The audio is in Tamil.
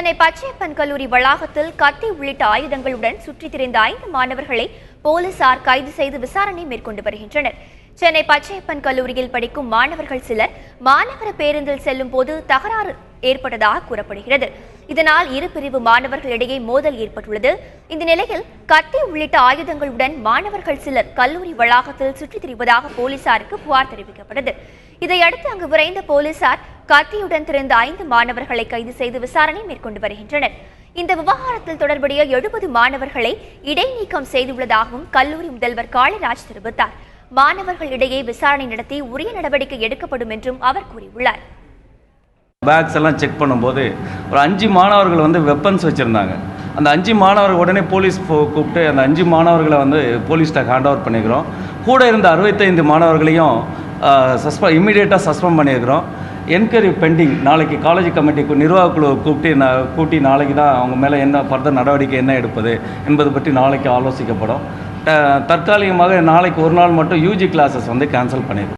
சென்னை பச்சையப்பன் கல்லூரி வளாகத்தில் கத்தி உள்ளிட்ட ஆயுதங்களுடன் சுற்றித் திரிந்த 5 மாணவர்களை போலீசார் கைது செய்து விசாரணை மேற்கொண்டு வருகின்றனர். சென்னை பச்சையப்பன் கல்லூரியில் படிக்கும் மாணவர்கள் சிலர் மாநகர பேருந்தில் செல்லும் போது தகராறு ஏற்பட்டதாக கூறப்படுகிறது. இதனால் இரு பிரிவு மாணவர்களிடையே மோதல் ஏற்பட்டுள்ளது. இந்த நிலையில் கத்தி உள்ளிட்ட ஆயுதங்களுடன் மாணவர்கள் சிலர் கல்லூரி வளாகத்தில் சுற்றித் திரிவதாக போலீசாருக்கு புகார் தெரிவிக்கப்பட்டது. இதையடுத்து அங்கு விரைந்த போலீசார் கத்தியுடன் திரிந்த 5 மாணவர்களை கைது செய்து விசாரணை மேற்கொண்டு வருகின்றனர். இந்த விவகாரத்தில் தொடர்புடைய 70 மாணவர்களை இடைநீக்கம் செய்துள்ளதாகவும் கல்லூரி முதல்வர் காளிராஜ் தெரிவித்தார். மாணவர்களிடையே விசாரணை நடத்தி உரிய நடவடிக்கை எடுக்கப்படும் என்றும் அவர் கூறியுள்ளார். பேக்ஸ் எல்லாம் செக் பண்ணும்போது ஒரு 5 மாணவர்கள் வெப்பன்ஸ் வச்சுருந்தாங்க. அந்த 5 மாணவர்கள் உடனே போலீஸ் கூப்பிட்டு அந்த 5 மாணவர்களை போலீஸ்கிட்ட ஹேண்ட் ஓவர் பண்ணிக்கிறோம். கூட இருந்த 65 மாணவர்களையும் இம்மிடியேட்டாக சஸ்பெண்ட் பண்ணியிருக்கிறோம். Enquiry pending. நாளைக்கு காலேஜ் கமிட்டி நிர்வாக குழு கூட்டி நாளைக்கு தான் அவங்க மேலே என்ன ஃபர்தர் நடவடிக்கை என்ன எடுப்பது என்பது பற்றி நாளைக்கு ஆலோசிக்கப்படும். தற்காலிகமாக நாளைக்கு ஒரு நாள் மட்டும் யூஜி கிளாஸஸ் கேன்சல் பண்ணியிருக்கோம்.